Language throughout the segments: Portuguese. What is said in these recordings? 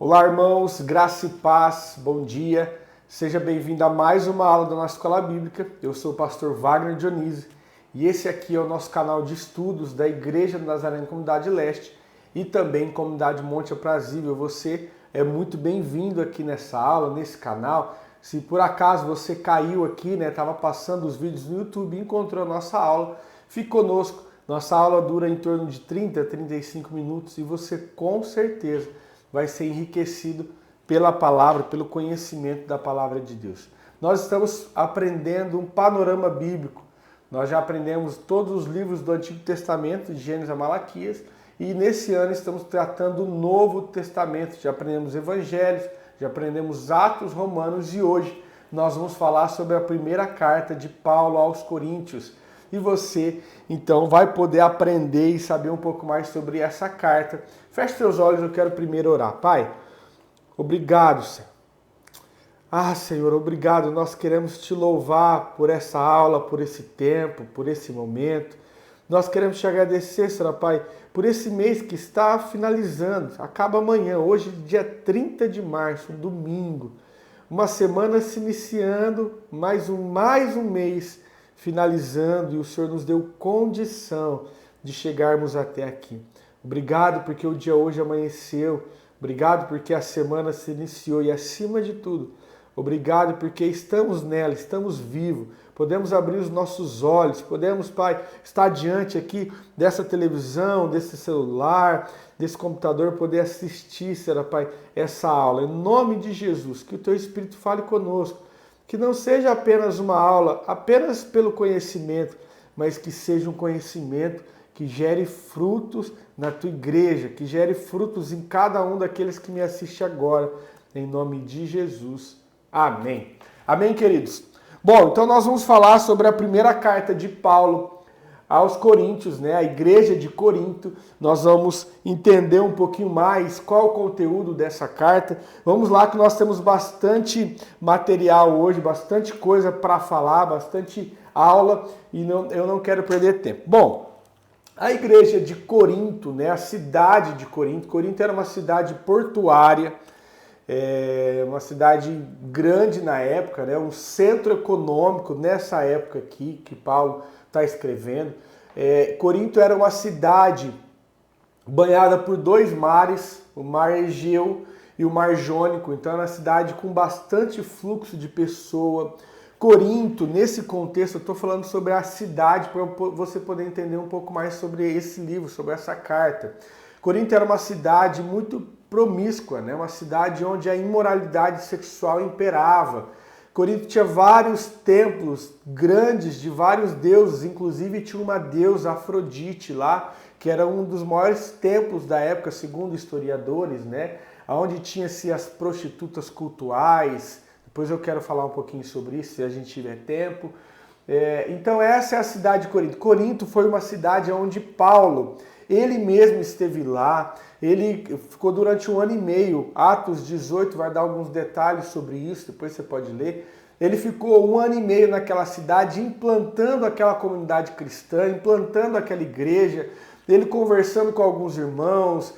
Olá, irmãos, graça e paz, bom dia. Seja bem-vindo a mais uma aula da nossa Escola Bíblica. Eu sou o pastor Wagner Dionísio e esse aqui é o nosso canal de estudos da Igreja do Nazareno Comunidade Leste e também Comunidade Monte Aprazível. Você é muito bem-vindo aqui nessa aula, nesse canal. Se por acaso você caiu aqui, estava passando os vídeos no YouTube e encontrou a nossa aula, fique conosco. Nossa aula dura em torno de 30 a 35 minutos e você com certeza vai ser enriquecido pela palavra, pelo conhecimento da palavra de Deus. Nós estamos aprendendo um panorama bíblico. Nós já aprendemos todos os livros do Antigo Testamento, de Gênesis a Malaquias, e nesse ano estamos tratando o Novo Testamento. Já aprendemos Evangelhos, já aprendemos Atos, Romanos e hoje nós vamos falar sobre a primeira carta de Paulo aos Coríntios. E você, então, vai poder aprender e saber um pouco mais sobre essa carta. Feche seus olhos, eu quero primeiro orar. Pai, obrigado, Senhor. Senhor, obrigado. Nós queremos te louvar por essa aula, por esse tempo, por esse momento. Nós queremos te agradecer, Senhor, Pai, por esse mês que está finalizando. Acaba amanhã, hoje, dia 30 de março, um domingo. Uma semana se iniciando, mais um mês finalizando, e o Senhor nos deu condição de chegarmos até aqui. Obrigado porque o dia hoje amanheceu, obrigado porque a semana se iniciou e acima de tudo, obrigado porque estamos nela, estamos vivos, podemos abrir os nossos olhos, podemos, Pai, estar diante aqui dessa televisão, desse celular, desse computador, poder assistir, Senhor, Pai, essa aula. Em nome de Jesus, que o Teu Espírito fale conosco, que não seja apenas uma aula, apenas pelo conhecimento, mas que seja um conhecimento que gere frutos na tua igreja, que gere frutos em cada um daqueles que me assistem agora, em nome de Jesus. Amém. Amém, queridos? Bom, então nós vamos falar sobre a primeira carta de Paulo aos Coríntios, a igreja de Corinto. Nós vamos entender um pouquinho mais qual o conteúdo dessa carta. Vamos lá que nós temos bastante material hoje, bastante coisa para falar, bastante aula e eu não quero perder tempo. Bom, a igreja de Corinto, a cidade de Corinto, Corinto era uma cidade portuária, uma cidade grande na época, um centro econômico nessa época aqui que Paulo está escrevendo. Corinto era uma cidade banhada por dois mares, o Mar Egeu e o Mar Jônico, então era uma cidade com bastante fluxo de pessoa. Corinto, nesse contexto, eu estou falando sobre a cidade para você poder entender um pouco mais sobre esse livro, sobre essa carta. Corinto era uma cidade muito promíscua, uma cidade onde a imoralidade sexual imperava. Corinto tinha vários templos grandes de vários deuses, inclusive tinha uma deusa Afrodite lá, que era um dos maiores templos da época, segundo historiadores, onde tinha-se as prostitutas cultuais. Depois eu quero falar um pouquinho sobre isso, se a gente tiver tempo. Então essa é a cidade de Corinto. Corinto foi uma cidade onde Paulo, ele mesmo esteve lá, ele ficou durante 1 ano e meio, Atos 18 vai dar alguns detalhes sobre isso, depois você pode ler. Ele ficou 1 ano e meio naquela cidade, implantando aquela comunidade cristã, implantando aquela igreja, ele conversando com alguns irmãos,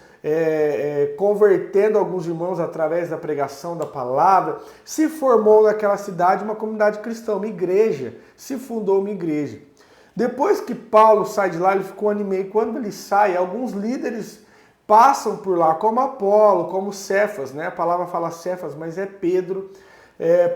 convertendo alguns irmãos através da pregação da palavra. Se formou naquela cidade uma comunidade cristã, uma igreja, se fundou uma igreja. Depois que Paulo sai de lá, ele ficou 1 ano e meio. Quando ele sai, alguns líderes passam por lá, como Apolo, como Cefas, a palavra fala Cefas, mas é Pedro,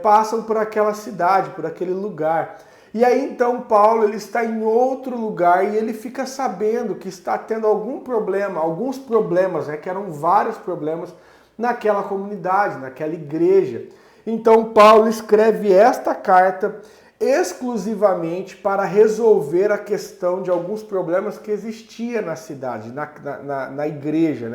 passam por aquela cidade, por aquele lugar. E aí então Paulo ele está em outro lugar e ele fica sabendo que está tendo alguns problemas, que eram vários problemas naquela comunidade, naquela igreja. Então Paulo escreve esta carta exclusivamente para resolver a questão de alguns problemas que existia na cidade, na igreja,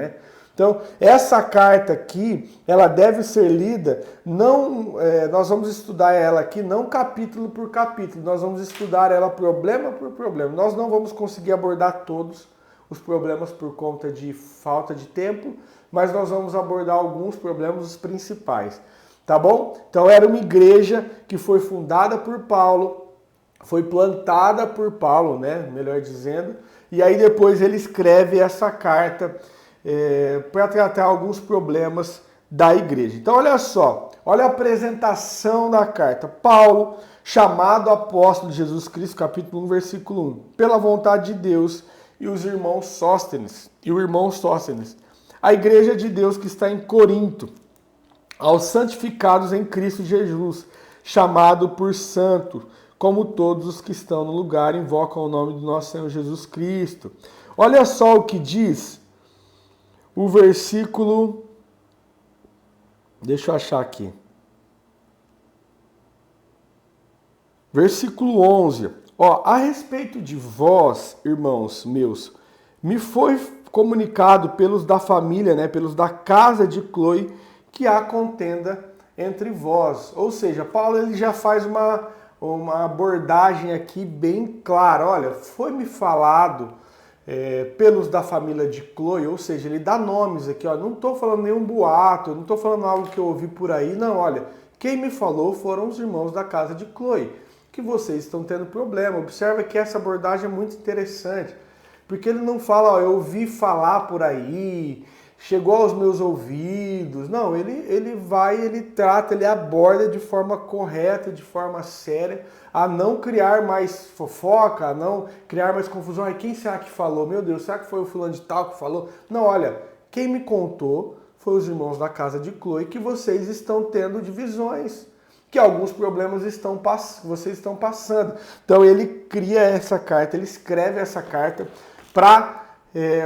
Então, essa carta aqui, ela deve ser lida, nós vamos estudar ela aqui não capítulo por capítulo, nós vamos estudar ela problema por problema. Nós não vamos conseguir abordar todos os problemas por conta de falta de tempo, mas nós vamos abordar alguns problemas, os principais. Tá bom? Então era uma igreja que foi fundada por Paulo, foi plantada por Paulo, melhor dizendo, e aí depois ele escreve essa carta para tratar alguns problemas da igreja. Então olha só, olha a apresentação da carta. Paulo, chamado apóstolo de Jesus Cristo, capítulo 1, versículo 1. Pela vontade de Deus e os irmãos Sóstenes, a igreja de Deus que está em Corinto, aos santificados em Cristo Jesus, chamado por santo, como todos os que estão no lugar invocam o nome do nosso Senhor Jesus Cristo. Olha só o que diz o versículo... Deixa eu achar aqui. Versículo 11. Ó, a respeito de vós, irmãos meus, me foi comunicado pelos da família, né, pelos da casa de Cloe, que há contenda entre vós. Ou seja, Paulo ele já faz uma abordagem aqui bem clara. Olha, foi-me falado pelos da família de Cloe, ou seja, ele dá nomes aqui. Ó, não estou falando nenhum boato, não estou falando algo que eu ouvi por aí. Não, olha, quem me falou foram os irmãos da casa de Cloe, que vocês estão tendo problema. Observa que essa abordagem é muito interessante, porque ele não fala, ó, eu ouvi falar por aí, chegou aos meus ouvidos. Não, ele trata, ele aborda de forma correta, de forma séria, a não criar mais fofoca, a não criar mais confusão. Ai, quem será que falou? Meu Deus, será que foi o fulano de tal que falou? Não, olha, quem me contou foi os irmãos da casa de Cloe que vocês estão tendo divisões, que alguns problemas vocês estão passando. Então ele cria essa carta, ele escreve essa carta para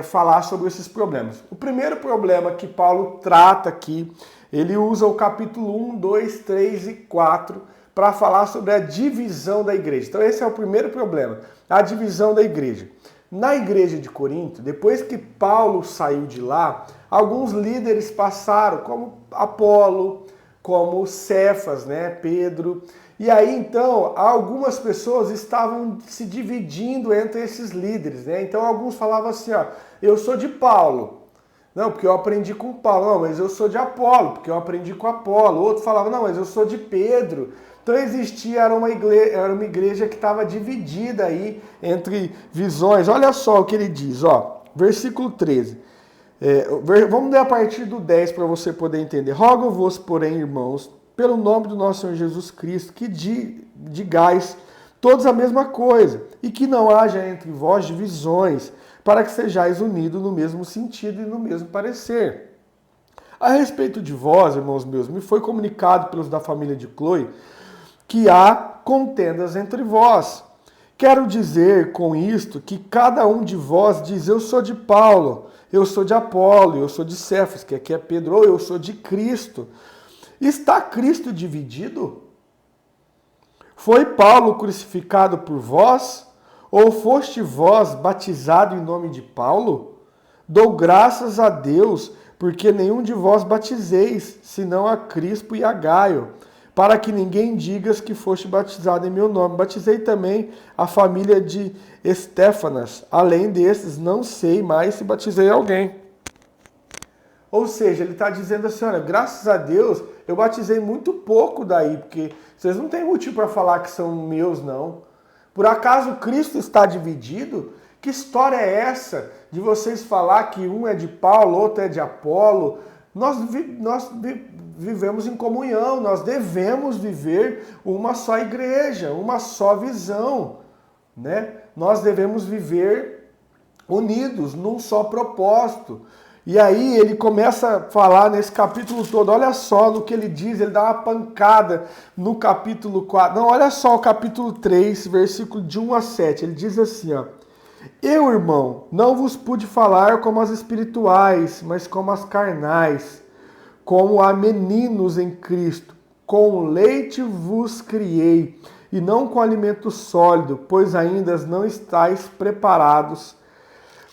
falar sobre esses problemas. O primeiro problema que Paulo trata aqui, ele usa o capítulo 1, 2, 3 e 4 para falar sobre a divisão da igreja. Então esse é o primeiro problema, a divisão da igreja. Na igreja de Corinto, depois que Paulo saiu de lá, alguns líderes passaram, como Apolo, como Cefas, né, Pedro. E aí, então, algumas pessoas estavam se dividindo entre esses líderes, né? Então, alguns falavam assim, ó, eu sou de Paulo. Não, porque eu aprendi com Paulo. Não, mas eu sou de Apolo, porque eu aprendi com Apolo. Outro falava, não, mas eu sou de Pedro. Então, era uma igreja que estava dividida aí entre visões. Olha só o que ele diz, ó, versículo 13. Vamos ler a partir do 10 para você poder entender. Rogo-vos, porém, irmãos, pelo nome do nosso Senhor Jesus Cristo, que digais todos a mesma coisa, e que não haja entre vós divisões, para que sejais unidos no mesmo sentido e no mesmo parecer. A respeito de vós, irmãos meus, me foi comunicado pelos da família de Cloe que há contendas entre vós. Quero dizer com isto que cada um de vós diz, eu sou de Paulo, eu sou de Apolo, eu sou de Cefas, que aqui é Pedro, ou eu sou de Cristo. Está Cristo dividido? Foi Paulo crucificado por vós? Ou foste vós batizado em nome de Paulo? Dou graças a Deus, porque nenhum de vós batizeis, senão a Crispo e a Gaio, para que ninguém digas que foste batizado em meu nome. Batizei também a família de Estéfanas. Além desses, não sei mais se batizei alguém. Ou seja, ele está dizendo assim, olha, graças a Deus, eu batizei muito pouco daí, porque vocês não têm motivo para falar que são meus, não. Por acaso Cristo está dividido? Que história é essa de vocês falar que um é de Paulo, outro é de Apolo? Nós vivemos em comunhão, nós devemos viver uma só igreja, uma só visão, né? Nós devemos viver unidos num só propósito. E aí ele começa a falar nesse capítulo todo, olha só no que ele diz, ele dá uma pancada no capítulo 4. Não, olha só o capítulo 3, versículo de 1 a 7. Ele diz assim, ó: eu, irmão, não vos pude falar como as espirituais, mas como as carnais, como a meninos em Cristo. Com leite vos criei, e não com alimento sólido, pois ainda não estáis preparados.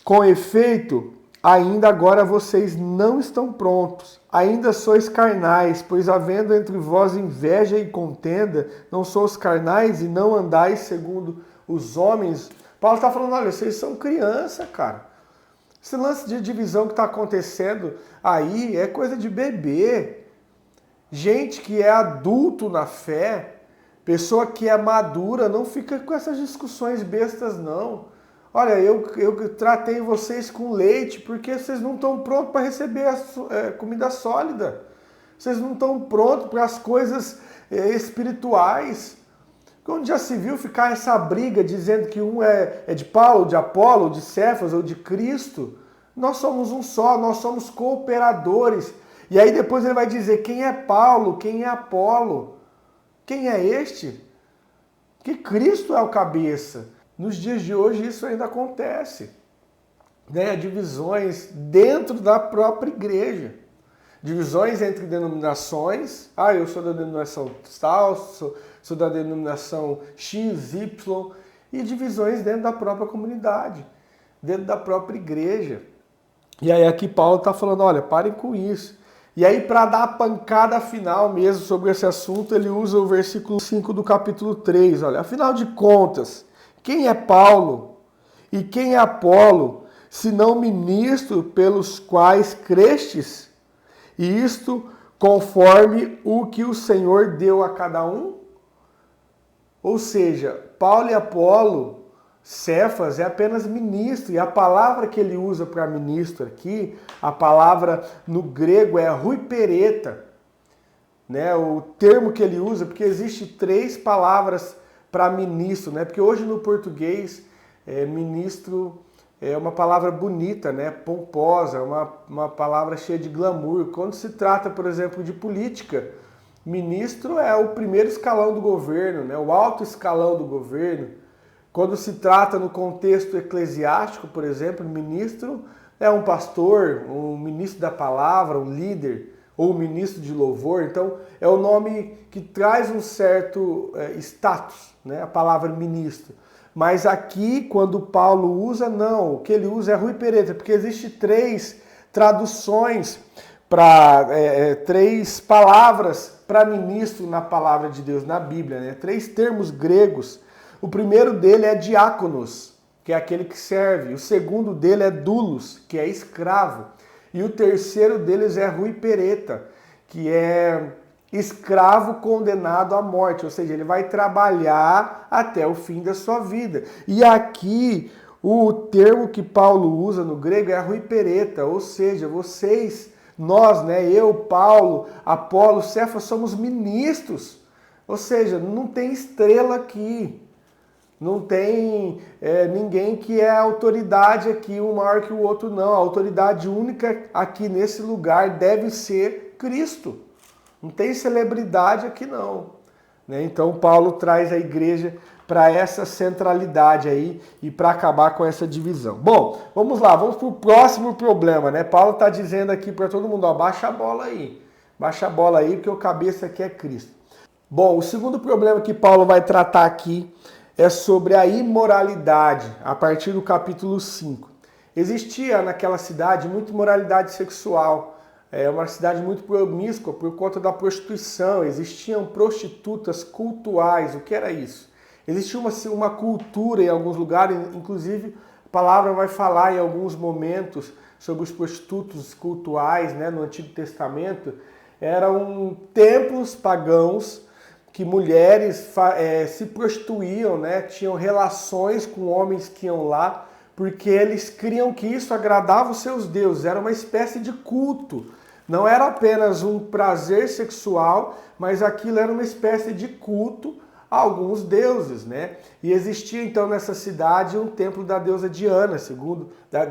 Com efeito, ainda agora vocês não estão prontos, ainda sois carnais, pois havendo entre vós inveja e contenda, não sois carnais e não andais segundo os homens. Paulo está falando, olha, vocês são criança, cara. Esse lance de divisão que está acontecendo aí é coisa de bebê. Gente que é adulto na fé, pessoa que é madura, não fica com essas discussões bestas, não. Olha, eu tratei vocês com leite porque vocês não estão prontos para receber a comida sólida. Vocês não estão prontos para as coisas espirituais. Onde já se viu ficar essa briga dizendo que um é de Paulo, de Apolo, de Cefas ou de Cristo? Nós somos um só, nós somos cooperadores. E aí depois ele vai dizer quem é Paulo, quem é Apolo, quem é este? Que Cristo é o cabeça. Nos dias de hoje isso ainda acontece. Né? Divisões dentro da própria igreja. Divisões entre denominações. Eu sou da denominação tal, sou da denominação X, Y. E divisões dentro da própria comunidade, dentro da própria igreja. E aí aqui Paulo está falando, olha, parem com isso. E aí para dar a pancada final mesmo sobre esse assunto, ele usa o versículo 5 do capítulo 3. Olha, afinal de contas, quem é Paulo e quem é Apolo, senão ministro pelos quais crestes? E isto conforme o que o Senhor deu a cada um? Ou seja, Paulo e Apolo, Cefas é apenas ministro, e a palavra que ele usa para ministro aqui, a palavra no grego é ruipereta, né? O termo que ele usa, porque existe 3 palavras para ministro, né? Porque hoje no português, ministro é uma palavra bonita, né? Pomposa, uma palavra cheia de glamour. Quando se trata, por exemplo, de política, ministro é o primeiro escalão do governo, né? O alto escalão do governo. Quando se trata no contexto eclesiástico, por exemplo, ministro é um pastor, um ministro da palavra, um líder, ou um ministro de louvor. Então, é o nome que traz um certo status, né? A palavra ministro. Mas aqui, quando Paulo usa, não. O que ele usa é ruipereta, porque existe 3 traduções para 3 palavras para ministro na palavra de Deus, na Bíblia, né? 3 termos gregos. O primeiro dele é diáconos, que é aquele que serve. O segundo dele é doulos, que é escravo. E o terceiro deles é ruipereta, que é escravo condenado à morte. Ou seja, ele vai trabalhar até o fim da sua vida. E aqui, o termo que Paulo usa no grego é ruipereta. Ou seja, vocês, nós, né? Eu, Paulo, Apolo, Cefas, somos ministros. Ou seja, não tem estrela aqui. Não tem ninguém que é autoridade aqui, um maior que o outro, não. A autoridade única aqui nesse lugar deve ser Cristo. Não tem celebridade aqui, não. Né? Então, Paulo traz a igreja para essa centralidade aí e para acabar com essa divisão. Bom, vamos lá, vamos para o próximo problema, né? Paulo está dizendo aqui para todo mundo, ó, baixa a bola aí. Baixa a bola aí, porque o cabeça aqui é Cristo. Bom, o segundo problema que Paulo vai tratar aqui é sobre a imoralidade, a partir do capítulo 5. Existia naquela cidade muita imoralidade sexual, uma cidade muito promíscua por conta da prostituição, existiam prostitutas cultuais. O que era isso? Existia uma cultura em alguns lugares, inclusive a palavra vai falar em alguns momentos sobre os prostitutos cultuais, né, no Antigo Testamento. Eram templos pagãos que mulheres se prostituíam, né? Tinham relações com homens que iam lá, porque eles criam que isso agradava os seus deuses. Era uma espécie de culto. Não era apenas um prazer sexual, mas aquilo era uma espécie de culto a alguns deuses, né? E existia então nessa cidade um templo da deusa Diana, da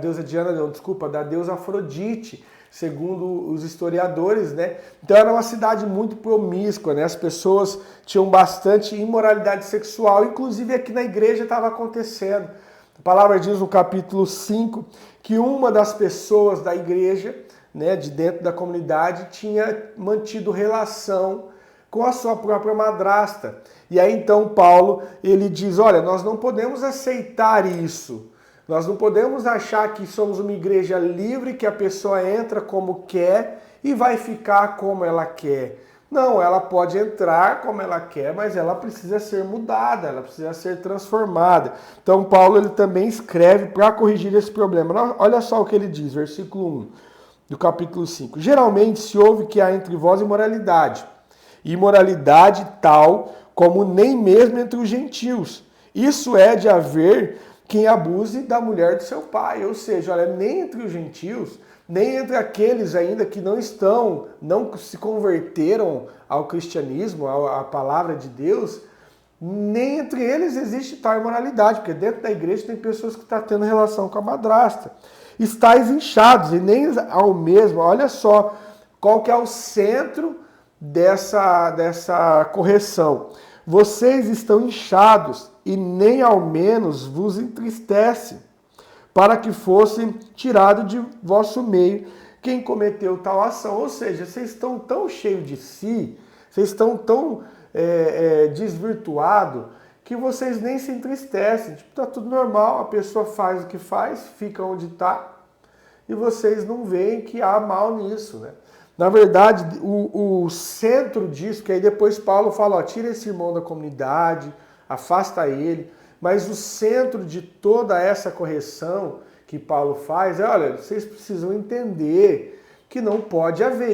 deusa Afrodite, segundo os historiadores, né? Então era uma cidade muito promíscua, né? As pessoas tinham bastante imoralidade sexual, inclusive aqui na igreja estava acontecendo. A palavra diz no capítulo 5 que uma das pessoas da igreja, né, de dentro da comunidade, tinha mantido relação com a sua própria madrasta. E aí então Paulo, ele diz, olha, nós não podemos aceitar isso. Nós não podemos achar que somos uma igreja livre, que a pessoa entra como quer e vai ficar como ela quer. Não, ela pode entrar como ela quer, mas ela precisa ser mudada, ela precisa ser transformada. Então Paulo ele também escreve para corrigir esse problema. Olha só o que ele diz, versículo 1 do capítulo 5. Geralmente se ouve que há entre vós imoralidade, imoralidade tal como nem mesmo entre os gentios. Isso é de haver quem abuse da mulher do seu pai. Ou seja, olha, nem entre os gentios nem entre aqueles ainda que não se converteram ao cristianismo, à palavra de Deus, nem entre eles existe tal imoralidade, porque dentro da igreja tem pessoas que estão tendo relação com a madrasta. Estais inchados, e nem ao mesmo, olha só qual que é o centro dessa correção. Vocês estão inchados, e nem ao menos vos entristece, para que fosse tirado de vosso meio quem cometeu tal ação. Ou seja, vocês estão tão cheios de si, vocês estão tão desvirtuados, que vocês nem se entristecem. Tipo, tá tudo normal, a pessoa faz o que faz, fica onde está, e vocês não veem que há mal nisso, né? Na verdade, o centro disso, que aí depois Paulo fala, ó, tira esse irmão da comunidade, afasta ele, mas o centro de toda essa correção que Paulo faz é, olha, vocês precisam entender que não pode haver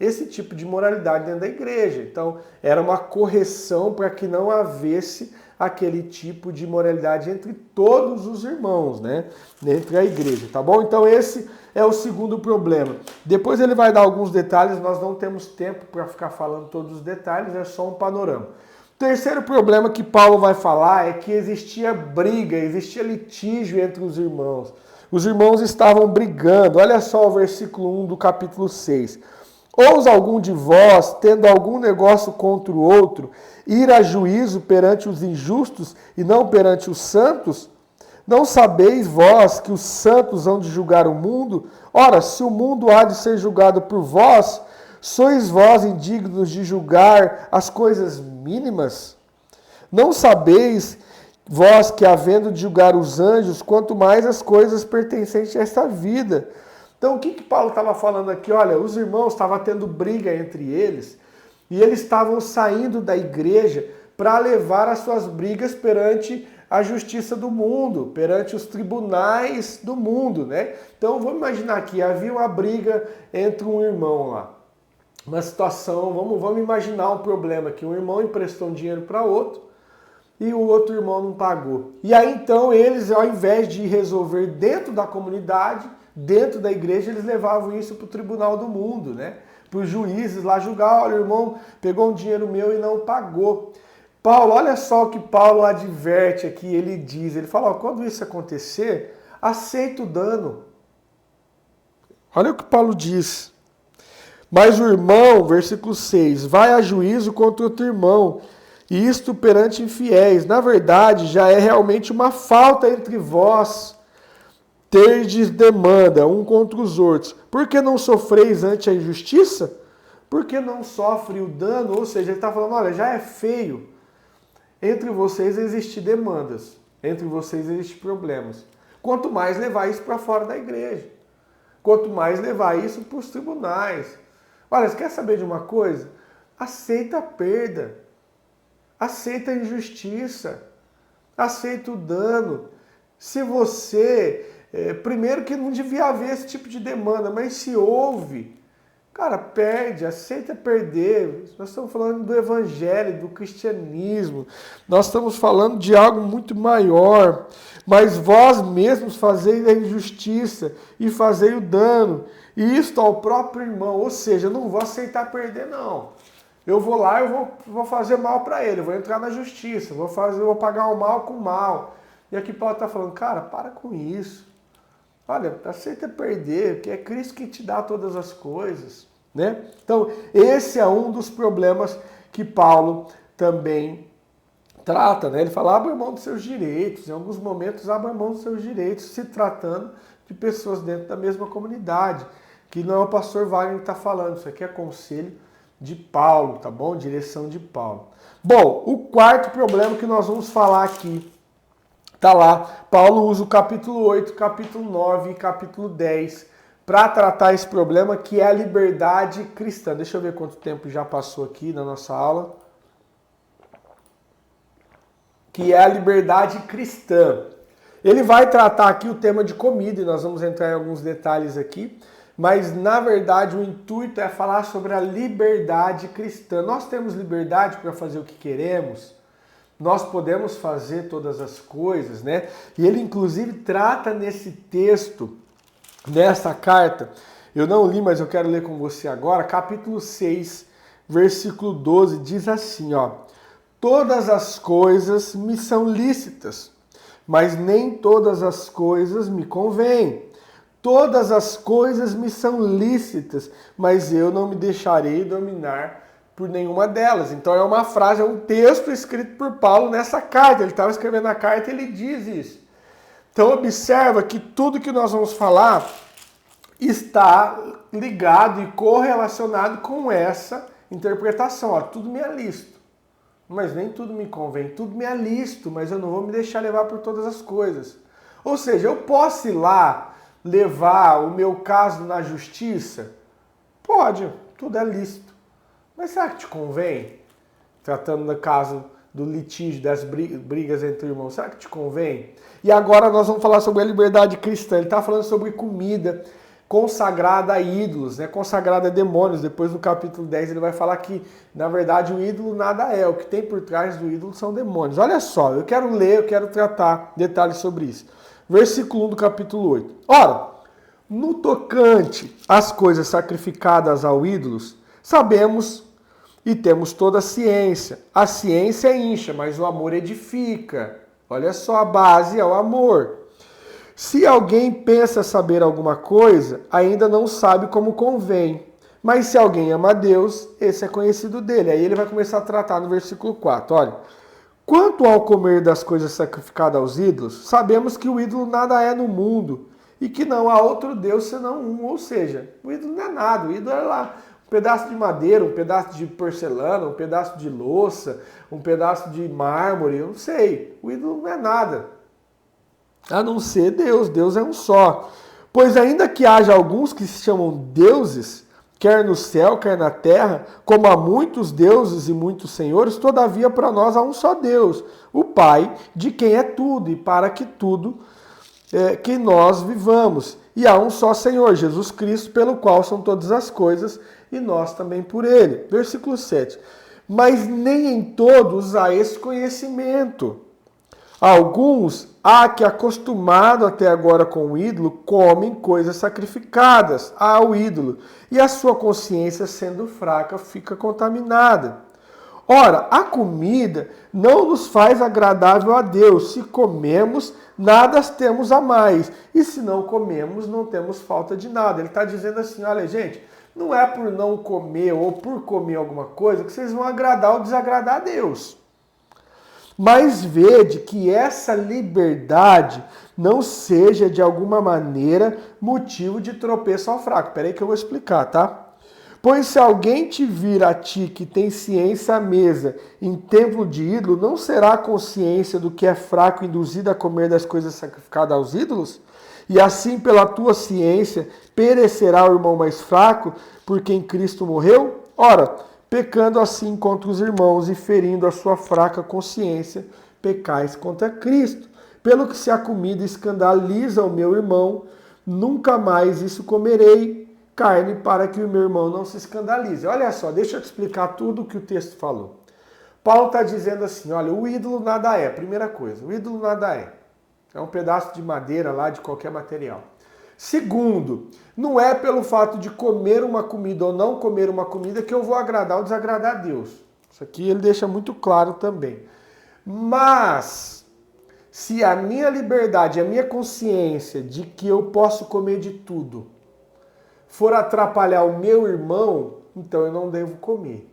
esse tipo de moralidade dentro da igreja. Então, era uma correção para que não havesse aquele tipo de moralidade entre todos os irmãos, né? Entre a igreja, tá bom? Então, esse é o segundo problema. Depois ele vai dar alguns detalhes, nós não temos tempo para ficar falando todos os detalhes, é só um panorama. O terceiro problema que Paulo vai falar é que existia briga, existia litígio entre os irmãos. Os irmãos estavam brigando. Olha só o versículo 1 do capítulo 6. Ousa algum de vós, tendo algum negócio contra o outro, ir a juízo perante os injustos e não perante os santos? Não sabeis vós que os santos hão de julgar o mundo? Ora, se o mundo há de ser julgado por vós, sois vós indignos de julgar as coisas mínimas? Não sabeis vós que, havendo de julgar os anjos, quanto mais as coisas pertencentes a esta vida? Então, o que Paulo estava falando aqui? Olha, os irmãos estavam tendo briga entre eles, e eles estavam saindo da igreja para levar as suas brigas perante a justiça do mundo, perante os tribunais do mundo, né? Então, vamos imaginar aqui, havia uma briga entre um irmão lá. Uma situação, vamos imaginar um problema que um irmão emprestou um dinheiro para outro e o outro irmão não pagou. E aí então eles, ao invés de resolver dentro da comunidade, dentro da igreja, eles levavam isso para o tribunal do mundo, né? Para os juízes lá julgar, olha, o irmão pegou um dinheiro meu e não pagou. Paulo, olha só o que Paulo adverte aqui, ele diz, ele fala, ó, quando isso acontecer, aceita o dano. Olha o que Paulo diz. Mas o irmão, versículo 6, vai a juízo contra outro irmão, e isto perante infiéis. Na verdade, já é realmente uma falta entre vós, terdes demanda um contra os outros. Por que não sofreis ante a injustiça? Por que não sofre o dano? Ou seja, ele está falando, olha, já é feio. Entre vocês existem demandas, entre vocês existem problemas. Quanto mais levar isso para fora da igreja, quanto mais levar isso para os tribunais. Olha, você quer saber de uma coisa? Aceita a perda, aceita a injustiça, aceita o dano. Se você, primeiro que não devia haver esse tipo de demanda, mas se houve, cara, perde, aceita perder. Nós estamos falando do evangelho, do cristianismo. Nós estamos falando de algo muito maior. Mas vós mesmos fazeis a injustiça e fazeis o dano. E isto ao próprio irmão. Ou seja, eu não vou aceitar perder, não. Eu vou lá, eu vou fazer mal para ele. Eu vou entrar na justiça. Eu vou pagar o mal com o mal. E aqui Paulo está falando, cara, para com isso. Olha, aceita perder, porque é Cristo que te dá todas as coisas, né? Então, esse é um dos problemas que Paulo também trata, né? Ele fala, abra mão dos seus direitos. Em alguns momentos, abra mão dos seus direitos, se tratando de pessoas dentro da mesma comunidade, que não é o pastor Wagner que está falando. Isso aqui é conselho de Paulo, tá bom? Direção de Paulo. Bom, o quarto problema que nós vamos falar aqui, tá lá, Paulo usa o capítulo 8, capítulo 9 e capítulo 10 para tratar esse problema que é a liberdade cristã. Deixa eu ver quanto tempo já passou aqui na nossa aula. Que é a liberdade cristã. Ele vai tratar aqui o tema de comida e nós vamos entrar em alguns detalhes aqui, mas na verdade o intuito é falar sobre a liberdade cristã. Nós temos liberdade para fazer o que queremos. Nós podemos fazer todas as coisas, né? E ele inclusive trata nesse texto nessa carta, eu não li, mas eu quero ler com você agora, capítulo 6, versículo 12, diz assim, ó: todas as coisas me são lícitas, mas nem todas as coisas me convêm. Todas as coisas me são lícitas, mas eu não me deixarei dominar por nenhuma delas. Então é uma frase, é um texto escrito por Paulo nessa carta. Ele estava escrevendo a carta e ele diz isso. Então observa que tudo que nós vamos falar está ligado e correlacionado com essa interpretação. Ó, tudo me é lícito, mas nem tudo me convém. Tudo me é lícito, mas eu não vou me deixar levar por todas as coisas. Ou seja, eu posso ir lá levar o meu caso na justiça? Pode, tudo é lícito. Mas será que te convém? Tratando do caso do litígio, das brigas entre irmãos, será que te convém? E agora nós vamos falar sobre a liberdade cristã. Ele está falando sobre comida consagrada a ídolos, né? Consagrada a demônios. Depois no capítulo 10 ele vai falar que, na verdade, o ídolo nada é. O que tem por trás do ídolo são demônios. Olha só, eu quero ler, eu quero tratar detalhes sobre isso. Versículo 1 do capítulo 8. Ora, no tocante às coisas sacrificadas ao ídolos, sabemos e temos toda a ciência. A ciência incha, mas o amor edifica. Olha só, a base é o amor. Se alguém pensa saber alguma coisa, ainda não sabe como convém. Mas se alguém ama a Deus, esse é conhecido dele. Aí ele vai começar a tratar no versículo 4. Olha, quanto ao comer das coisas sacrificadas aos ídolos, sabemos que o ídolo nada é no mundo e que não há outro Deus senão um. Ou seja, o ídolo não é nada, o ídolo é lá um pedaço de madeira, um pedaço de porcelana, um pedaço de louça, um pedaço de mármore, eu não sei. O ídolo não é nada, a não ser Deus. Deus é um só. Pois ainda que haja alguns que se chamam deuses, quer no céu, quer na terra, como há muitos deuses e muitos senhores, todavia para nós há um só Deus, o Pai, de quem é tudo e para que tudo que nós vivamos. E há um só Senhor, Jesus Cristo, pelo qual são todas as coisas, e nós também por ele. Versículo 7. Mas nem em todos há esse conhecimento. Alguns há que, acostumado até agora com o ídolo, comem coisas sacrificadas ao ídolo, e a sua consciência, sendo fraca, fica contaminada. Ora, a comida não nos faz agradável a Deus. Se comemos, nada temos a mais. E se não comemos, não temos falta de nada. Ele está dizendo assim, olha gente, não é por não comer ou por comer alguma coisa que vocês vão agradar ou desagradar a Deus. Mas vede que essa liberdade não seja de alguma maneira motivo de tropeço ao fraco. Espera aí que eu vou explicar, tá? Pois se alguém te vir a ti que tem ciência à mesa em templo de ídolo, não será a consciência do que é fraco induzida a comer das coisas sacrificadas aos ídolos? E assim, pela tua ciência, perecerá o irmão mais fraco, por quem Cristo morreu? Ora, pecando assim contra os irmãos e ferindo a sua fraca consciência, pecais contra Cristo. Pelo que se a comida escandaliza o meu irmão, nunca mais isso comerei carne para que o meu irmão não se escandalize. Olha só, deixa eu te explicar tudo o que o texto falou. Paulo está dizendo assim, olha, o ídolo nada é, primeira coisa, o ídolo nada é. É um pedaço de madeira lá, de qualquer material. Segundo, não é pelo fato de comer uma comida ou não comer uma comida que eu vou agradar ou desagradar a Deus. Isso aqui ele deixa muito claro também. Mas, se a minha liberdade, a minha consciência de que eu posso comer de tudo, for atrapalhar o meu irmão, então eu não devo comer.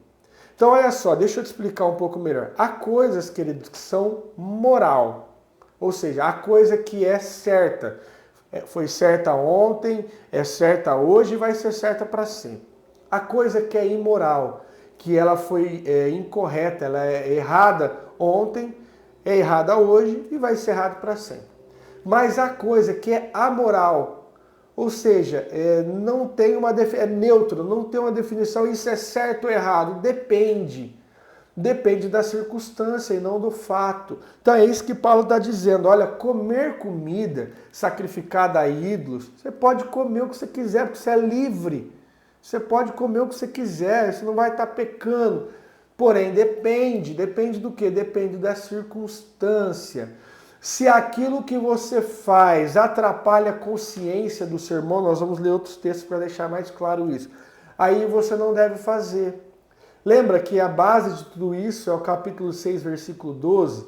Então olha só, deixa eu te explicar um pouco melhor. Há coisas, queridos, que são moral. Ou seja, há coisa que é certa. Foi certa ontem, é certa hoje e vai ser certa para sempre. Há coisa que é imoral, que ela foi incorreta, ela é errada ontem, é errada hoje e vai ser errada para sempre. Mas há coisa que é amoral, ou seja, não tem uma é neutro, não tem uma definição, isso é certo ou errado, depende. Depende da circunstância e não do fato. Então é isso que Paulo está dizendo. Olha, comer comida sacrificada a ídolos, você pode comer o que você quiser, porque você é livre. Você pode comer o que você quiser, você não vai estar pecando. Porém, depende do quê? Depende da circunstância. Se aquilo que você faz atrapalha a consciência do seu irmão, nós vamos ler outros textos para deixar mais claro isso. Aí você não deve fazer. Lembra que a base de tudo isso é o capítulo 6, versículo 12.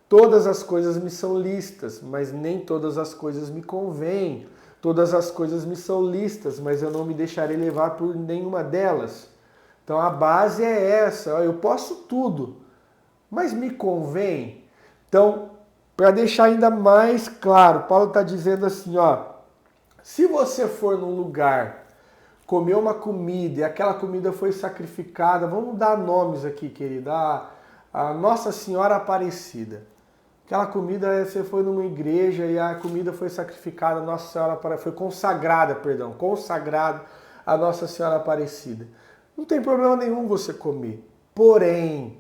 Todas as coisas me são lícitas, mas nem todas as coisas me convêm. Todas as coisas me são lícitas, mas eu não me deixarei levar por nenhuma delas. Então a base é essa. Eu posso tudo, mas me convém. Então, para deixar ainda mais claro, Paulo está dizendo assim, se você for num lugar, comer uma comida e aquela comida foi sacrificada, vamos dar nomes aqui, querida, a Nossa Senhora Aparecida. Aquela comida, você foi numa igreja e a comida foi sacrificada, Nossa Senhora foi consagrada a Nossa Senhora Aparecida. Não tem problema nenhum você comer. Porém,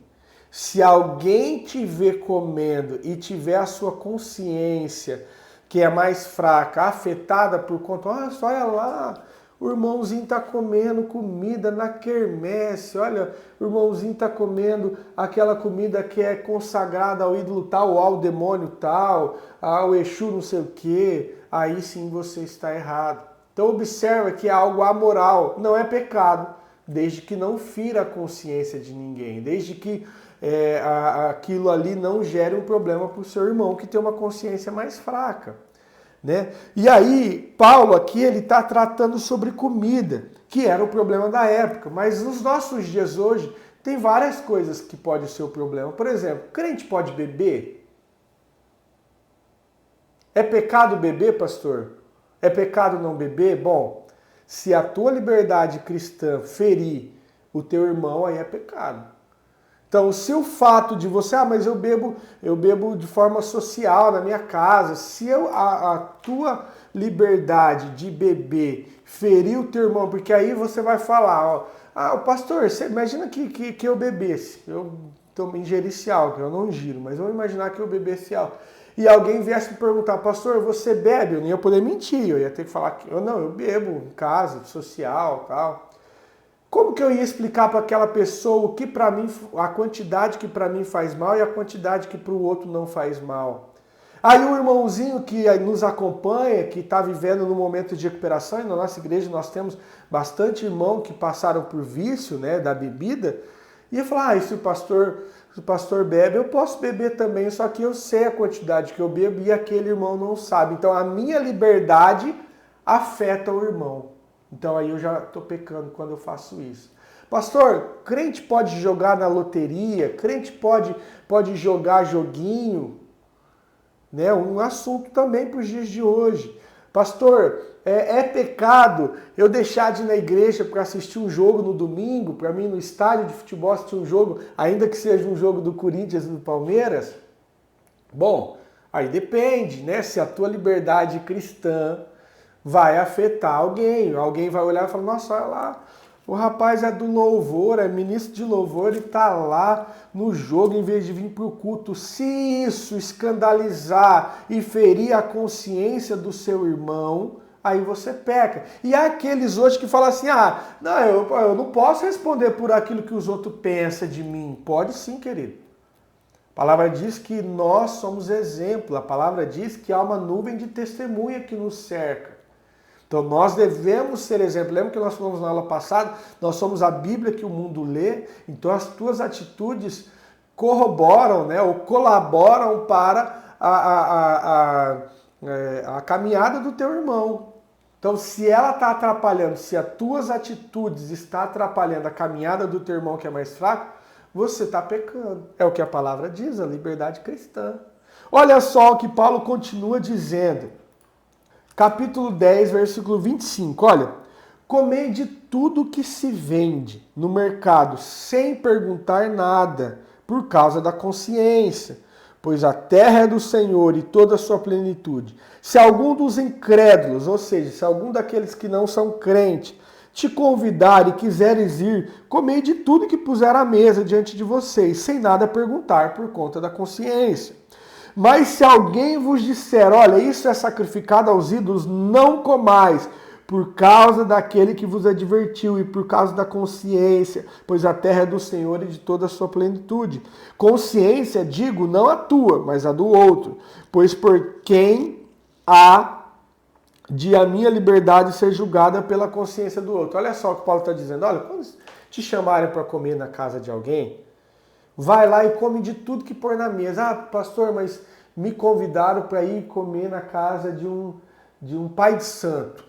se alguém te ver comendo e tiver a sua consciência, que é mais fraca, afetada por conta, olha lá, o irmãozinho está comendo comida na quermesse, olha, o irmãozinho está comendo aquela comida que é consagrada ao ídolo tal, ou ao demônio tal, ao Exu não sei o quê, aí sim você está errado. Então observa que é algo amoral, não é pecado, desde que não fira a consciência de ninguém, desde que aquilo ali não gere um problema para o seu irmão que tem uma consciência mais fraca. Né? E aí, Paulo aqui, ele está tratando sobre comida, que era o problema da época, mas nos nossos dias hoje, tem várias coisas que pode ser o problema. Por exemplo, crente pode beber? É pecado beber, pastor? É pecado não beber? Bom, se a tua liberdade cristã ferir o teu irmão, aí é pecado. Então, se o fato de você, mas eu bebo de forma social na minha casa, se a tua liberdade de beber ferir o teu irmão, porque aí você vai falar, pastor, você imagina que eu bebesse, eu ingerisse álcool, eu não giro, mas vamos imaginar que eu bebesse álcool. E alguém viesse me perguntar, pastor, você bebe? Eu não ia poder mentir, eu ia ter que falar que eu bebo em casa, social, tal. Como que eu ia explicar para aquela pessoa o que para mim, a quantidade que para mim faz mal e a quantidade que para o outro não faz mal? Aí o irmãozinho que nos acompanha, que está vivendo no momento de recuperação, e na nossa igreja nós temos bastante irmão que passaram por vício, né, da bebida, ia falar, se o pastor bebe, eu posso beber também, só que eu sei a quantidade que eu bebo e aquele irmão não sabe. Então a minha liberdade afeta o irmão. Então aí eu já estou pecando quando eu faço isso. Pastor, crente pode jogar na loteria? Crente pode jogar joguinho? Né? Um assunto também para os dias de hoje. Pastor, é pecado eu deixar de ir na igreja para assistir um jogo no domingo, para mim no estádio de futebol assistir um jogo, ainda que seja um jogo do Corinthians e do Palmeiras? Bom, aí depende, né? Se a tua liberdade cristã vai afetar alguém. Alguém vai olhar e falar, nossa, olha lá, o rapaz é do louvor, é ministro de louvor, ele está lá no jogo em vez de vir para o culto. Se isso escandalizar e ferir a consciência do seu irmão, aí você peca. E há aqueles hoje que falam assim, não, eu não posso responder por aquilo que os outros pensam de mim. Pode sim, querido. A palavra diz que nós somos exemplo. A palavra diz que há uma nuvem de testemunha que nos cerca. Então nós devemos ser exemplo. Lembra que nós falamos na aula passada? Nós somos a Bíblia que o mundo lê. Então as tuas atitudes corroboram, né, ou colaboram para a caminhada do teu irmão. Então se ela está atrapalhando, se as tuas atitudes estão atrapalhando a caminhada do teu irmão que é mais fraco, você está pecando. É o que a palavra diz, a liberdade cristã. Olha só o que Paulo continua dizendo. Capítulo 10, versículo 25, olha, comei de tudo que se vende no mercado, sem perguntar nada, por causa da consciência, pois a terra é do Senhor e toda a sua plenitude. Se algum dos incrédulos, ou seja, se algum daqueles que não são crentes, te convidar e quiseres ir, comei de tudo que puser à mesa diante de vocês, sem nada perguntar por conta da consciência. Mas se alguém vos disser, olha, isso é sacrificado aos ídolos, não comais, por causa daquele que vos advertiu e por causa da consciência, pois a terra é do Senhor e de toda a sua plenitude. Consciência, digo, não a tua, mas a do outro, pois por quem há de a minha liberdade ser julgada pela consciência do outro. Olha só o que Paulo está dizendo. Olha, quando te chamarem para comer na casa de alguém, vai lá e come de tudo que pôr na mesa. Ah, pastor, mas me convidaram para ir comer na casa de um pai de santo.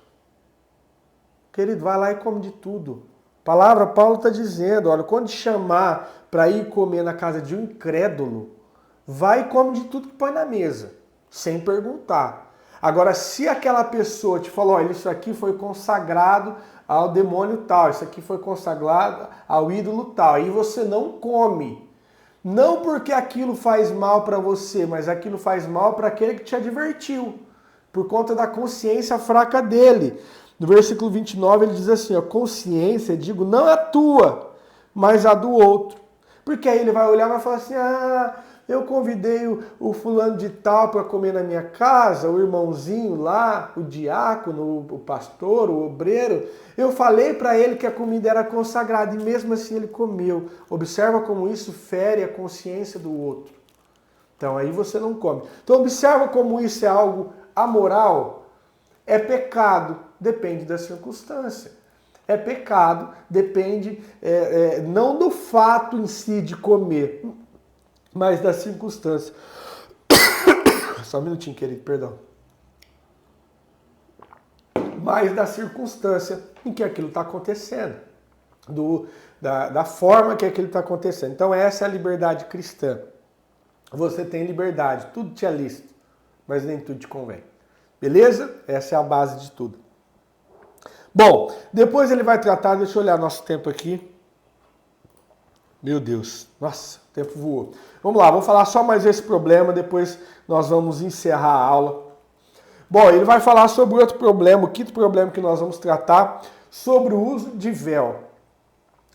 Querido, vai lá e come de tudo. Palavra, Paulo está dizendo, olha, quando te chamar para ir comer na casa de um incrédulo, vai e come de tudo que põe na mesa, sem perguntar. Agora, se aquela pessoa te falou, olha, isso aqui foi consagrado ao demônio tal, isso aqui foi consagrado ao ídolo tal, aí você não come. Não porque aquilo faz mal para você, mas aquilo faz mal para aquele que te advertiu, por conta da consciência fraca dele. No versículo 29 ele diz assim, ó, consciência, digo, não a tua, mas a do outro. Porque aí ele vai olhar e vai falar assim, eu convidei o fulano de tal para comer na minha casa, o irmãozinho lá, o diácono, o pastor, o obreiro. Eu falei para ele que a comida era consagrada e mesmo assim ele comeu. Observa como isso fere a consciência do outro. Então aí você não come. Então observa como isso é algo amoral. É pecado, depende da circunstância. É pecado, depende não do fato em si de comer, mas da circunstância. Só um minutinho, querido, perdão. Mas da circunstância em que aquilo está acontecendo. Da forma que aquilo está acontecendo. Então essa é a liberdade cristã. Você tem liberdade, tudo te é lícito, mas nem tudo te convém. Beleza? Essa é a base de tudo. Bom, depois ele vai tratar, deixa eu olhar nosso tempo aqui. Meu Deus, nossa, o tempo voou. Vamos lá, vamos falar só mais esse problema, depois nós vamos encerrar a aula. Bom, ele vai falar sobre outro problema, o quinto problema que nós vamos tratar, sobre o uso de véu.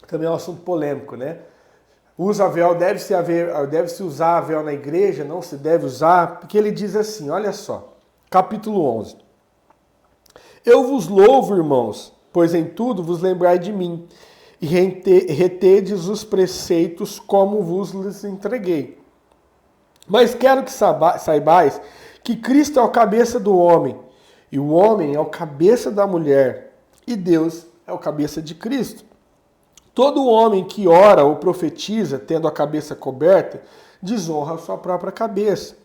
Também é um assunto polêmico, né? Usa véu, deve-se usar véu na igreja, não se deve usar, porque ele diz assim, olha só, capítulo 11. Eu vos louvo, irmãos, pois em tudo vos lembrai de mim, e retedes os preceitos como vos lhes entreguei. Mas quero que saibais que Cristo é o cabeça do homem, e o homem é o cabeça da mulher, e Deus é o cabeça de Cristo. Todo homem que ora ou profetiza, tendo a cabeça coberta, desonra a sua própria cabeça.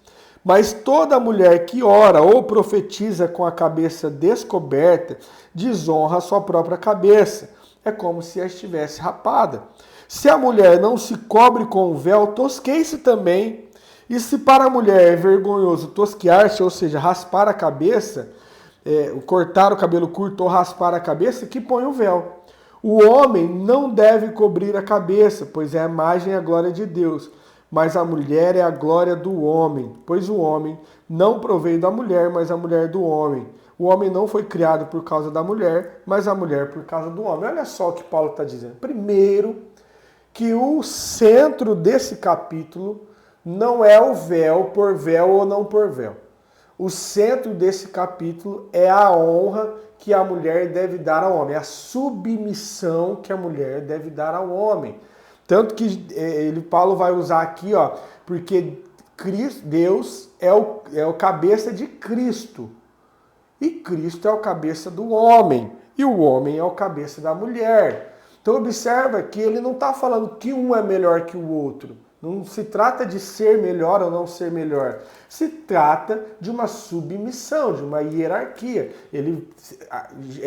Mas toda mulher que ora ou profetiza com a cabeça descoberta, desonra a sua própria cabeça. É como se a estivesse rapada. Se a mulher não se cobre com o véu, tosqueie-se também. E se para a mulher é vergonhoso tosquear-se, ou seja, raspar a cabeça, cortar o cabelo curto ou raspar a cabeça, que põe o véu. O homem não deve cobrir a cabeça, pois é a imagem e a glória de Deus. Mas a mulher é a glória do homem, pois o homem não proveio da mulher, mas a mulher do homem. O homem não foi criado por causa da mulher, mas a mulher por causa do homem. Olha só o que Paulo está dizendo. Primeiro, que o centro desse capítulo não é o véu, por véu ou não por véu. O centro desse capítulo é a honra que a mulher deve dar ao homem, a submissão que a mulher deve dar ao homem. Tanto que Paulo vai usar aqui, ó, porque Deus é o cabeça de Cristo. E Cristo é o cabeça do homem. E o homem é o cabeça da mulher. Então observa que ele não está falando que um é melhor que o outro. Não se trata de ser melhor ou não ser melhor. Se trata de uma submissão, de uma hierarquia.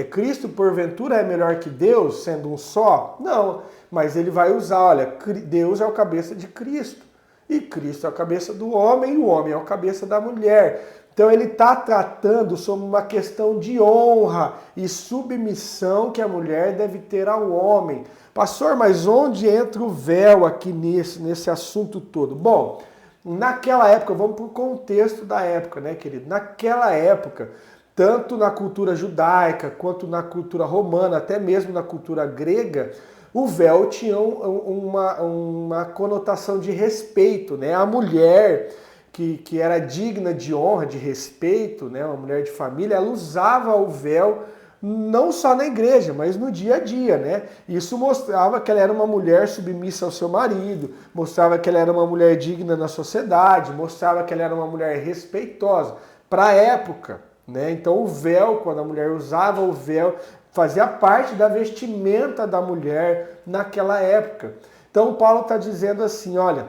Cristo, porventura, é melhor que Deus, sendo um só? Não. Mas ele vai usar, olha, Deus é o cabeça de Cristo. E Cristo é a cabeça do homem e o homem é a cabeça da mulher. Então ele está tratando sobre uma questão de honra e submissão que a mulher deve ter ao homem. Pastor, mas onde entra o véu aqui nesse assunto todo? Bom, naquela época, vamos para o contexto da época, né, querido? Naquela época, tanto na cultura judaica quanto na cultura romana, até mesmo na cultura grega, o véu tinha uma conotação de respeito, né? A mulher que era digna de honra, de respeito, né? Uma mulher de família, ela usava o véu não só na igreja, mas no dia a dia, né? Isso mostrava que ela era uma mulher submissa ao seu marido, mostrava que ela era uma mulher digna na sociedade, mostrava que ela era uma mulher respeitosa para a época, né? Então o véu, quando a mulher usava o véu, fazia parte da vestimenta da mulher naquela época. Então Paulo está dizendo assim, olha,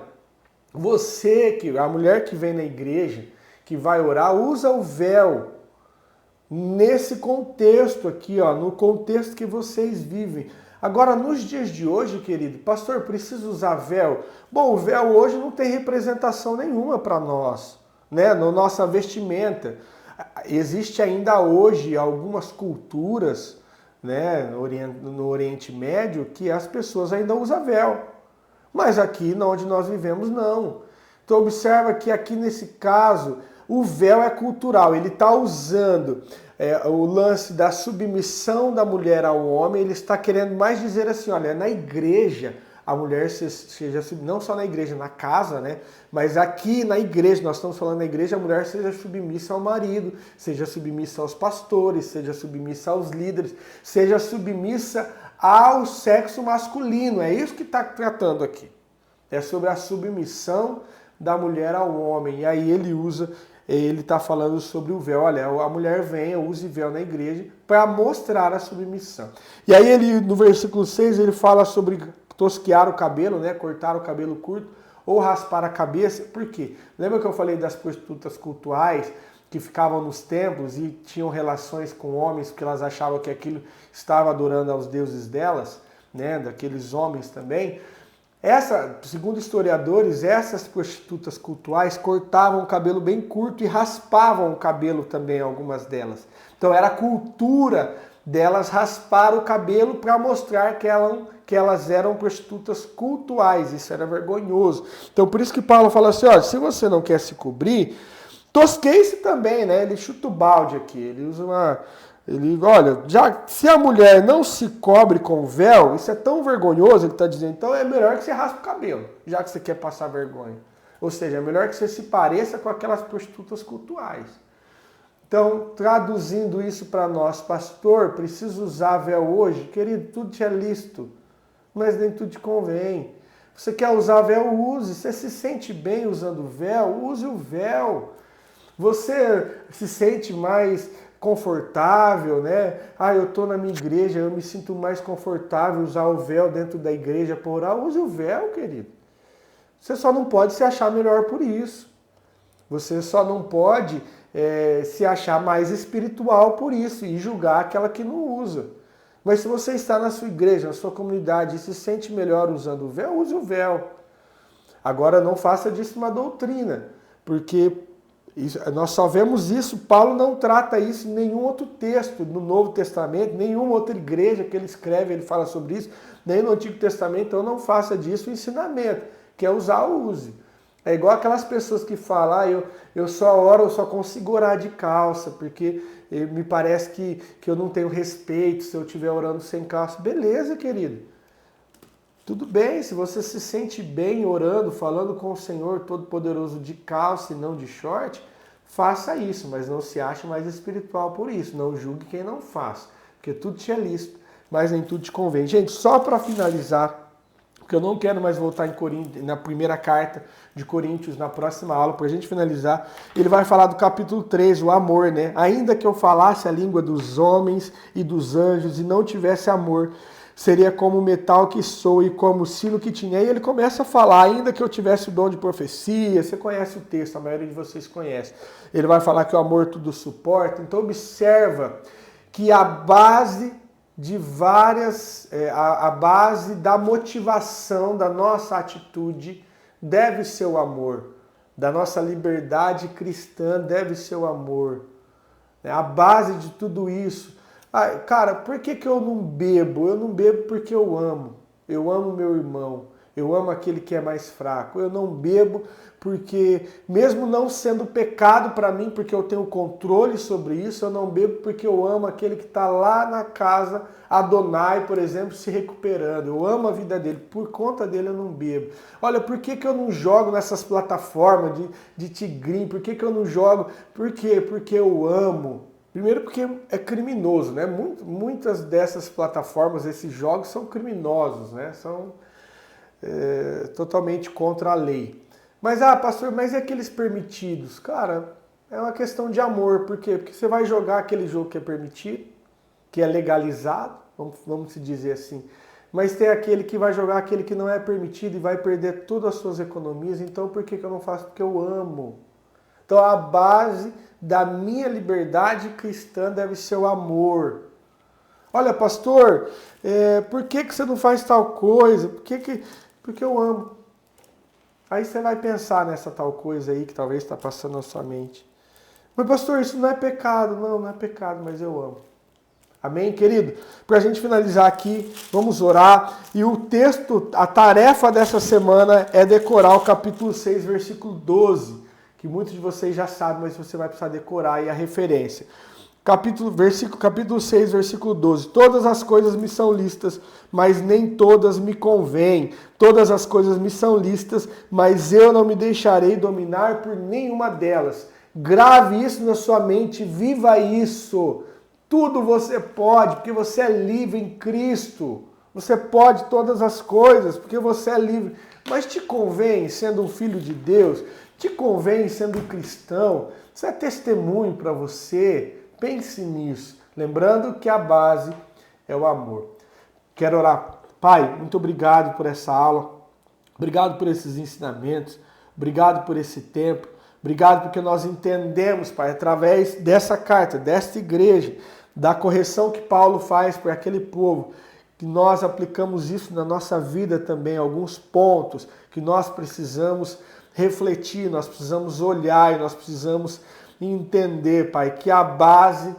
a mulher que vem na igreja, que vai orar, usa o véu nesse contexto aqui, ó, no contexto que vocês vivem. Agora, nos dias de hoje, querido, pastor, precisa usar véu? Bom, o véu hoje não tem representação nenhuma para nós, né? Na nossa vestimenta. Existe ainda hoje algumas culturas, né, no Oriente Médio, que as pessoas ainda usam véu. Mas aqui, onde nós vivemos, não. Então observa que aqui nesse caso, o véu é cultural. Ele está usando o lance da submissão da mulher ao homem. Ele está querendo mais dizer assim, olha, na igreja, a mulher seja, não só na igreja, na casa, né? Mas aqui na igreja, nós estamos falando na igreja, a mulher seja submissa ao marido, seja submissa aos pastores, seja submissa aos líderes, seja submissa ao sexo masculino. É isso que está tratando aqui. É sobre a submissão da mulher ao homem. E aí ele está falando sobre o véu. Olha, a mulher venha, use véu na igreja para mostrar a submissão. E aí ele, no versículo 6, ele fala sobre tosquear o cabelo, né? Cortar o cabelo curto ou raspar a cabeça. Por quê? Lembra que eu falei das prostitutas cultuais que ficavam nos templos e tinham relações com homens porque elas achavam que aquilo estava adorando aos deuses delas, né? Daqueles homens também. Segundo historiadores, essas prostitutas cultuais cortavam o cabelo bem curto e raspavam o cabelo também, algumas delas. Então era a cultura delas raspar o cabelo para mostrar que elas eram prostitutas cultuais. Isso era vergonhoso. Então por isso que Paulo fala assim, olha, se você não quer se cobrir, tosqueie-se também, né? Ele chuta o balde aqui, ele usa olha, já se a mulher não se cobre com véu, isso é tão vergonhoso, ele está dizendo, então é melhor que você raspe o cabelo, já que você quer passar vergonha. Ou seja, é melhor que você se pareça com aquelas prostitutas cultuais. Então, traduzindo isso para nós, pastor, preciso usar véu hoje? Querido, tudo te é lícito, mas nem tudo te convém. Você quer usar véu, use. Você se sente bem usando véu, use o véu. Você se sente mais confortável, né? Eu estou na minha igreja, eu me sinto mais confortável usar o véu dentro da igreja para orar. Use o véu, querido. Você só não pode se achar melhor por isso. Você só não pode se achar mais espiritual por isso e julgar aquela que não usa. Mas se você está na sua igreja, na sua comunidade e se sente melhor usando o véu, use o véu. Agora não faça disso uma doutrina, porque nós só vemos isso, Paulo não trata isso em nenhum outro texto no Novo Testamento, nenhuma outra igreja que ele escreve, ele fala sobre isso, nem no Antigo Testamento, então não faça disso o ensinamento, que é usar o use. É igual aquelas pessoas que falam, eu só oro, eu só consigo orar de calça, porque me parece que eu não tenho respeito se eu estiver orando sem calça. Beleza, querido. Tudo bem, se você se sente bem orando, falando com o Senhor Todo-Poderoso de calça e não de short, faça isso, mas não se ache mais espiritual por isso. Não julgue quem não faz, porque tudo te é lícito, mas nem tudo te convém. Gente, só para finalizar, porque eu não quero mais voltar na primeira carta de Coríntios, na próxima aula, para a gente finalizar, ele vai falar do capítulo 13, o amor, né? Ainda que eu falasse a língua dos homens e dos anjos e não tivesse amor, seria como o metal que soa e como o sino que tinha. E ele começa a falar, ainda que eu tivesse o dom de profecia, você conhece o texto, a maioria de vocês conhece. Ele vai falar que o amor tudo suporta. Então observa que a base a base da motivação da nossa atitude deve ser o amor. Da nossa liberdade cristã deve ser o amor. A base de tudo isso. Cara, por que eu não bebo? Eu não bebo porque eu amo. Eu amo meu irmão. Eu amo aquele que é mais fraco. Eu não bebo porque, mesmo não sendo pecado para mim, porque eu tenho controle sobre isso, eu não bebo porque eu amo aquele que está lá na casa, Adonai, por exemplo, se recuperando. Eu amo a vida dele. Por conta dele eu não bebo. Olha, por que eu não jogo nessas plataformas de tigrinho? Por que eu não jogo? Por quê? Porque eu amo. Primeiro porque é criminoso, né? Muitas dessas plataformas, esses jogos são criminosos, né? São totalmente contra a lei. Mas, pastor, mas e aqueles permitidos? Cara, é uma questão de amor. Por quê? Porque você vai jogar aquele jogo que é permitido, que é legalizado, vamos se dizer assim. Mas tem aquele que vai jogar aquele que não é permitido e vai perder todas as suas economias. Então, por que eu não faço? Porque eu amo. Então, a base da minha liberdade cristã deve ser o amor. Olha, pastor, por que você não faz tal coisa? Porque eu amo. Aí você vai pensar nessa tal coisa aí que talvez está passando na sua mente. Mas, pastor, isso não é pecado. Não é pecado, mas eu amo. Amém, querido? Para a gente finalizar aqui, vamos orar. E o texto, a tarefa dessa semana é decorar o capítulo 6, versículo 12, que muitos de vocês já sabem, mas você vai precisar decorar aí a referência. Capítulo 6, versículo 12. Todas as coisas me são lícitas, mas nem todas me convêm. Todas as coisas me são lícitas, mas eu não me deixarei dominar por nenhuma delas. Grave isso na sua mente, viva isso. Tudo você pode, porque você é livre em Cristo. Você pode todas as coisas, porque você é livre. Mas te convém, sendo um filho de Deus, te convém, sendo um cristão, isso é testemunho para você. Pense nisso. Lembrando que a base é o amor. Quero orar. Pai, muito obrigado por essa aula. Obrigado por esses ensinamentos. Obrigado por esse tempo. Obrigado porque nós entendemos, Pai, através dessa carta, desta igreja, da correção que Paulo faz para aquele povo, que nós aplicamos isso na nossa vida também, alguns pontos que nós precisamos refletir, nós precisamos olhar e nós precisamos entender, Pai, que a base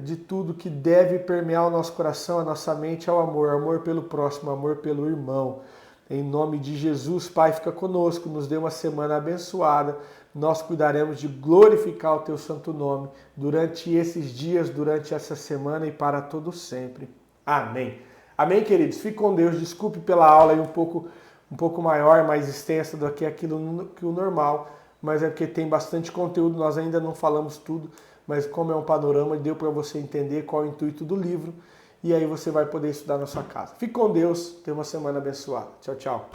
de tudo que deve permear o nosso coração, a nossa mente é o amor pelo próximo, amor pelo irmão. Em nome de Jesus, Pai, fica conosco, nos dê uma semana abençoada. Nós cuidaremos de glorificar o Teu santo nome durante esses dias, durante essa semana e para todo sempre. Amém. Amém, queridos? Fique com Deus. Desculpe pela aula aí um pouco maior, mais extensa do que aquilo que o normal, mas é porque tem bastante conteúdo, nós ainda não falamos tudo, mas como é um panorama, deu para você entender qual é o intuito do livro. E aí você vai poder estudar na sua casa. Fique com Deus, tenha uma semana abençoada. Tchau, tchau.